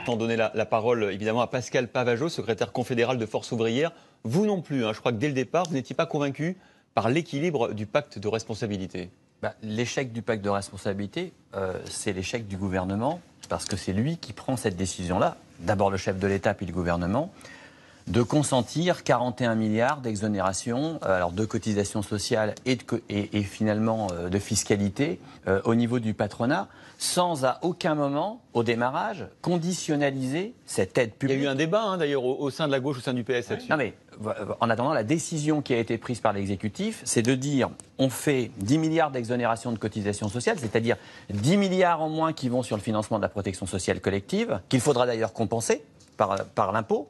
maintenant donner la parole évidemment à Pascal Pavageau, secrétaire confédéral de Force ouvrière. Vous non plus, je crois que dès le départ, vous n'étiez pas convaincu par l'équilibre du pacte de responsabilité. L'échec du pacte de responsabilité, c'est l'échec du gouvernement, parce que c'est lui qui prend cette décision-là, d'abord le chef de l'État puis le gouvernement, de consentir 41 milliards d'exonération, alors de cotisations sociales et finalement de fiscalité au niveau du patronat, sans à aucun moment, au démarrage, conditionnaliser cette aide publique. Il y a eu un débat d'ailleurs au sein de la gauche, au sein du PS là-dessus. Non mais, en attendant, la décision qui a été prise par l'exécutif, c'est de dire on fait 10 milliards d'exonération de cotisations sociales, c'est-à-dire 10 milliards en moins qui vont sur le financement de la protection sociale collective, qu'il faudra d'ailleurs compenser par l'impôt,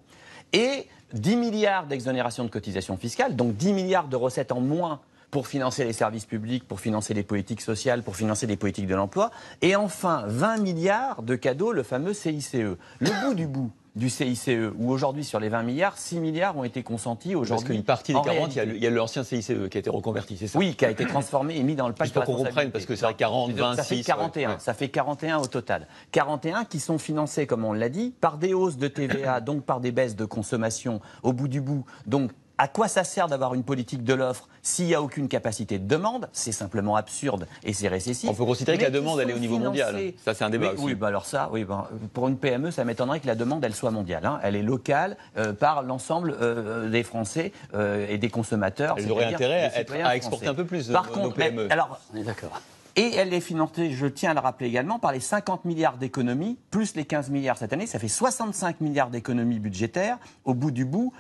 et 10 milliards d'exonération de cotisations fiscales, donc 10 milliards de recettes en moins pour financer les services publics, pour financer les politiques sociales, pour financer les politiques de l'emploi, et enfin 20 milliards de cadeaux, le fameux CICE. Le bout du bout du CICE, où aujourd'hui sur les 20 milliards, 6 milliards ont été consentis aujourd'hui. Parce qu'une partie des 40, il y a l'ancien CICE qui a été reconverti, c'est ça? Oui, qui a été transformé et mis dans le pacte de responsabilité. Juste pour qu'on comprenne, parce que c'est vrai 40, 26... Ça fait 41, ouais. Ça fait 41 au total. 41 qui sont financés, comme on l'a dit, par des hausses de TVA, donc par des baisses de consommation au bout du bout, donc... À quoi ça sert d'avoir une politique de l'offre s'il n'y a aucune capacité de demande? C'est simplement absurde et c'est récessif. On peut considérer que la demande, elle est au niveau mondial. Ça, c'est un débat aussi. Oui, alors ça, pour une PME, ça m'étonnerait que la demande, elle soit mondiale. Elle est locale par l'ensemble des Français et des consommateurs. Elle aurait intérêt à exporter un peu plus par contre, nos PME. Alors, on est d'accord. Et elle est financée, je tiens à le rappeler également, par les 50 milliards d'économies, plus les 15 milliards cette année. Ça fait 65 milliards d'économies budgétaires au bout du bout,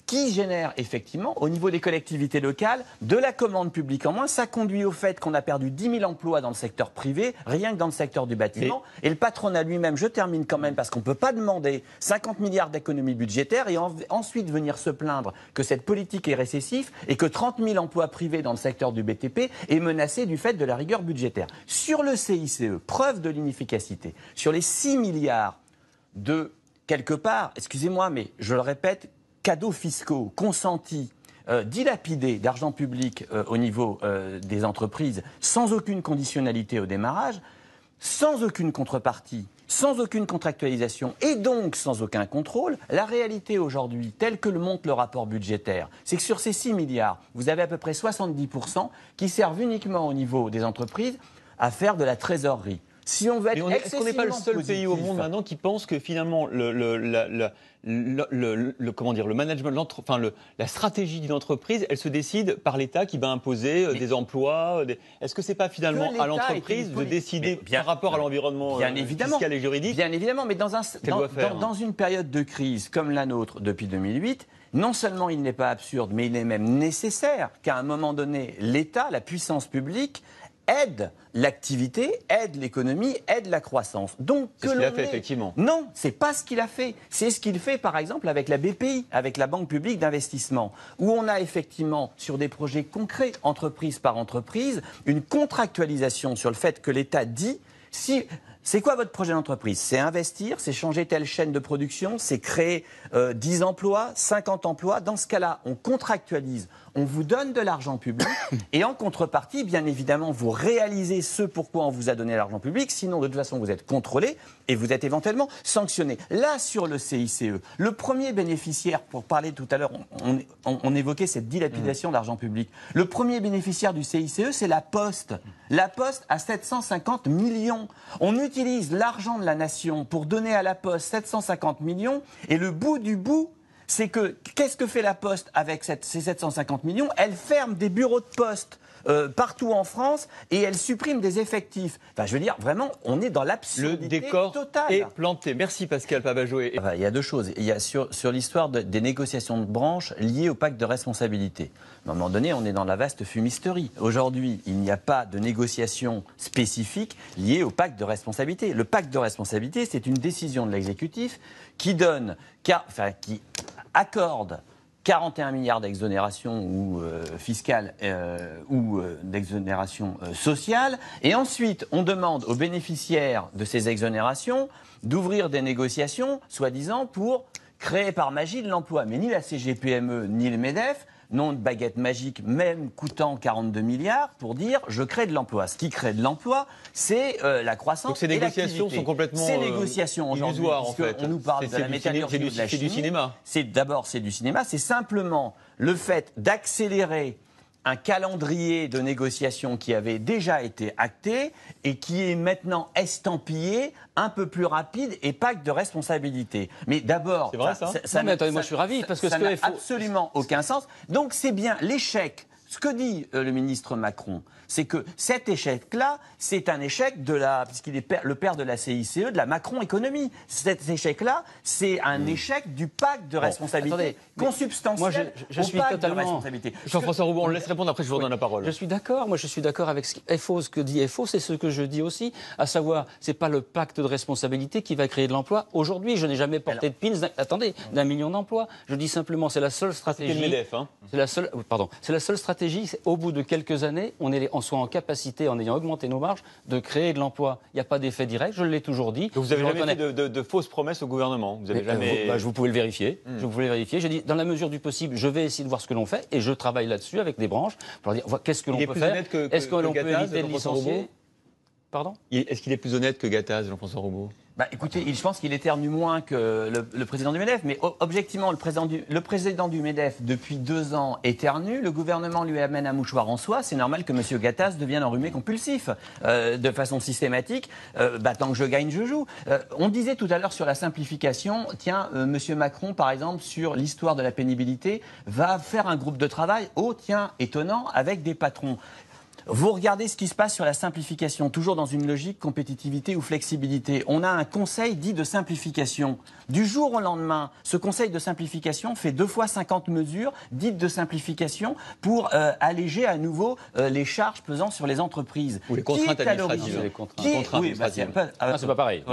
qui génère effectivement, au niveau des collectivités locales, de la commande publique en moins. Ça conduit au fait qu'on a perdu 10 000 emplois dans le secteur privé, rien que dans le secteur du bâtiment. Et le patronat lui-même, je termine quand même, parce qu'on ne peut pas demander 50 milliards d'économies budgétaires et ensuite venir se plaindre que cette politique est récessive et que 30 000 emplois privés dans le secteur du BTP est menacé du fait de la rigueur budgétaire. Sur le CICE, preuve de l'inefficacité, sur les 6 milliards de, quelque part, excusez-moi, mais je le répète, cadeaux fiscaux consentis, dilapidés d'argent public au niveau des entreprises, sans aucune conditionnalité au démarrage, sans aucune contrepartie, sans aucune contractualisation et donc sans aucun contrôle. La réalité aujourd'hui, telle que le montre le rapport budgétaire, c'est que sur ces 6 milliards, vous avez à peu près 70% qui servent uniquement au niveau des entreprises à faire de la trésorerie. Si on veut être est-ce qu'on n'est pas le seul pays au monde maintenant qui pense que finalement le management, la stratégie d'une entreprise, elle se décide par l'État qui va imposer des emplois. Est-ce que c'est pas finalement à l'entreprise de décider par rapport à l'environnement fiscal et juridique? Bien évidemment, mais dans une période de crise comme la nôtre depuis 2008. Non seulement il n'est pas absurde, mais il est même nécessaire qu'à un moment donné, l'État, la puissance publique, aide l'activité, aide l'économie, aide la croissance. Donc c'est ce qu'il a fait, effectivement. Non, c'est pas ce qu'il a fait. C'est ce qu'il fait, par exemple, avec la BPI, avec la Banque publique d'investissement, où on a effectivement, sur des projets concrets, entreprise par entreprise, une contractualisation sur le fait que l'État dit c'est quoi votre projet d'entreprise? C'est investir, c'est changer telle chaîne de production, c'est créer 10 emplois, 50 emplois. Dans ce cas-là, on contractualise, on vous donne de l'argent public et en contrepartie, bien évidemment, vous réalisez ce pourquoi on vous a donné l'argent public. Sinon, de toute façon, vous êtes contrôlé et vous êtes éventuellement sanctionné. Là, sur le CICE, le premier bénéficiaire, pour parler tout à l'heure, on évoquait cette dilapidation d'argent public. Le premier bénéficiaire du CICE, c'est la Poste. La Poste a 750 millions. On utilise l'argent de la nation pour donner à la Poste 750 millions et le bout du bout, c'est que qu'est-ce que fait la Poste avec ces 750 millions? Elle ferme des bureaux de poste partout en France et elle supprime des effectifs. Enfin, je veux dire, vraiment, on est dans l'absurdité totale. Le décor est planté. Merci Pascal Pavageau. Il y a deux choses. Il y a sur l'histoire des négociations de branche liées au pacte de responsabilité. À un moment donné, on est dans la vaste fumisterie. Aujourd'hui, il n'y a pas de négociation spécifique liée au pacte de responsabilité. Le pacte de responsabilité, c'est une décision de l'exécutif qui accorde 41 milliards d'exonération ou fiscale ou d'exonération sociale. Et ensuite, on demande aux bénéficiaires de ces exonérations d'ouvrir des négociations, soi-disant, pour créer par magie de l'emploi. Mais ni la CGPME ni le MEDEF non de baguette magique, même coûtant 42 milliards, pour dire je crée de l'emploi. Ce qui crée de l'emploi, c'est la croissance. Donc ces négociations sont complètement illusoires en fait. On nous parle de la métallurgie, de la chimie. C'est du cinéma. D'abord, c'est du cinéma. C'est simplement le fait d'accélérer un calendrier de négociation qui avait déjà été acté et qui est maintenant estampillé un peu plus rapide et pacte de responsabilité. Mais d'abord, c'est vrai, ça mais attendez, moi je suis ravi parce que ça n'a absolument aucun sens. Donc c'est bien l'échec. Ce que dit le ministre Macron, c'est que cet échec-là, c'est un échec puisqu'il est le père de la CICE, de la Macron économie. Cet échec-là, c'est un échec du pacte de responsabilité consubstantiel je suis pacte totalement... de responsabilité. Jean-François Roubon, on le laisse répondre, après je vous redonne la parole. Je suis d'accord, moi je suis d'accord avec FO, ce que dit FO, c'est ce que je dis aussi, à savoir, c'est pas le pacte de responsabilité qui va créer de l'emploi. Aujourd'hui, je n'ai jamais porté de pins, d'1 million d'emplois. Je dis simplement, c'est la seule stratégie... C'est le MEDEF, hein. C'est la seule stratégie, au bout de quelques années, on soit en capacité, en ayant augmenté nos marges, de créer de l'emploi. Il n'y a pas d'effet direct, je l'ai toujours dit. Donc vous n'avez jamais fait de fausses promesses au gouvernement. Vous avez jamais... Vous pouvez le vérifier. Je pouvez le vérifier. J'ai dit, dans la mesure du possible, je vais essayer de voir ce que l'on fait et je travaille là-dessus avec des branches pour leur dire qu'est-ce que l'on peut faire. Est-ce que l'on peut éviter de licencier? Pardon? Est-ce qu'il est plus honnête que Gattaz, Jean-François Roubon? Écoutez, je pense qu'il éternue moins que le président du MEDEF, mais objectivement, le président du MEDEF, depuis 2 ans, éternue. Le gouvernement lui amène un mouchoir en soie. C'est normal que M. Gattaz devienne enrhumé compulsif de façon systématique. Tant que je gagne, je joue. On disait tout à l'heure sur la simplification, tiens, M. Macron, par exemple, sur l'histoire de la pénibilité, va faire un groupe de travail, étonnant, avec des patrons. Vous regardez ce qui se passe sur la simplification, toujours dans une logique compétitivité ou flexibilité. On a un conseil dit de simplification. Du jour au lendemain, ce conseil de simplification fait 2 fois 50 mesures dites de simplification pour alléger à nouveau les charges pesant sur les entreprises. Ou les contraintes administratives. C'est pas pareil.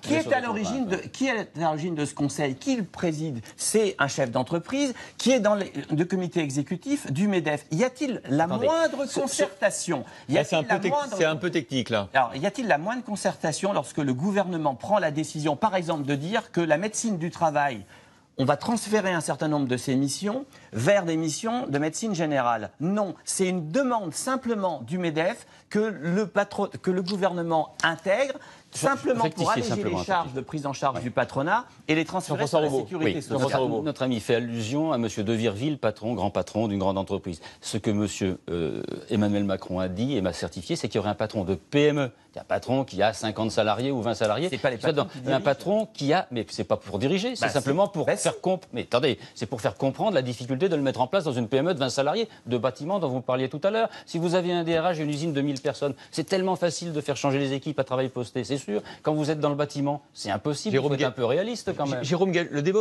Qui est à l'origine de ce conseil? Qui le préside? C'est un chef d'entreprise qui est dans le comité exécutif du MEDEF. Y a-t-il la moindre concertation? C'est un peu technique, là. Alors, y a-t-il la moindre concertation lorsque le gouvernement prend la décision, par exemple, de dire que la médecine du travail, on va transférer un certain nombre de ses missions vers des missions de médecine générale? Non, c'est une demande simplement du MEDEF que le gouvernement intègre, simplement pour alléger les charges de prise en charge du patronat et les transférer sur la sécurité sociale. Notre ami fait allusion à M. De Virville, grand patron d'une grande entreprise. Ce que M. Emmanuel Macron a dit et m'a certifié, c'est qu'il y aurait un patron de PME. Il y a un patron qui a 50 salariés ou 20 salariés. C'est pas les patrons qui dirigent. Un patron qui a... Mais c'est pas pour diriger, c'est simplement pour c'est pour faire comprendre la difficulté de le mettre en place dans une PME de 20 salariés, de bâtiment dont vous parliez tout à l'heure. Si vous aviez un DRH et une usine de 1000 personnes, c'est tellement facile de faire changer les équipes à travail posté, c'est sûr. Quand vous êtes dans le bâtiment, c'est impossible. Il faut être un peu réaliste quand même. Jérôme Gall, le débat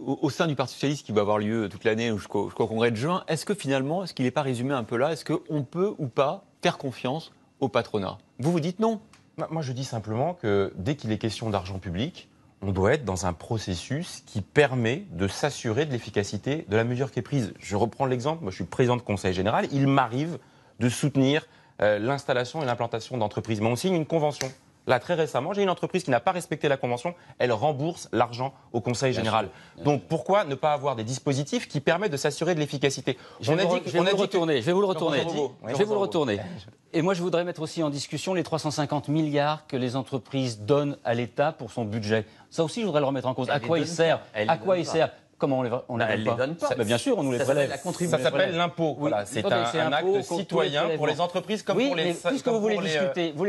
au sein du Parti socialiste qui va avoir lieu toute l'année jusqu'au congrès de juin, est-ce que finalement, est-ce qu'il n'est pas résumé un peu là? Est-ce qu'on peut ou pas faire confiance au patronat? Vous dites non? Moi, je dis simplement que dès qu'il est question d'argent public, on doit être dans un processus qui permet de s'assurer de l'efficacité de la mesure qui est prise. Je reprends l'exemple, moi je suis président de conseil général, il m'arrive de soutenir l'installation et l'implantation d'entreprises. Mais on signe une convention. Là, très récemment, j'ai une entreprise qui n'a pas respecté la convention, elle rembourse l'argent au Conseil général. Donc pourquoi ne pas avoir des dispositifs qui permettent de s'assurer de l'efficacité? Je vais vous le retourner. Et moi, je voudrais mettre aussi en discussion les 350 milliards que les entreprises donnent à l'État pour son budget. Ça aussi, je voudrais le remettre en cause. À quoi il sert? Comment on les donne pas? Bien sûr, on nous les prélève. Ça s'appelle l'impôt. Voilà, c'est un acte citoyen pour les entreprises comme pour les... Puisque vous voulez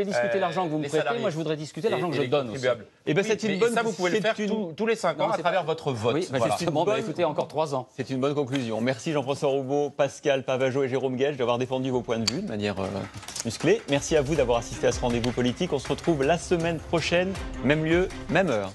discuter l'argent que vous me prêtez, moi je voudrais discuter l'argent que je donne aussi. Et c'est une bonne... Ça, vous pouvez le faire tous les 5 ans à travers votre vote. Justement, écoutez, encore 3 ans. C'est une bonne conclusion. Merci Jean-François Roubon, Pascal Pavageau et Jérôme Gall d'avoir défendu vos points de vue de manière musclée. Merci à vous d'avoir assisté à ce rendez-vous politique. On se retrouve la semaine prochaine, même lieu, même heure.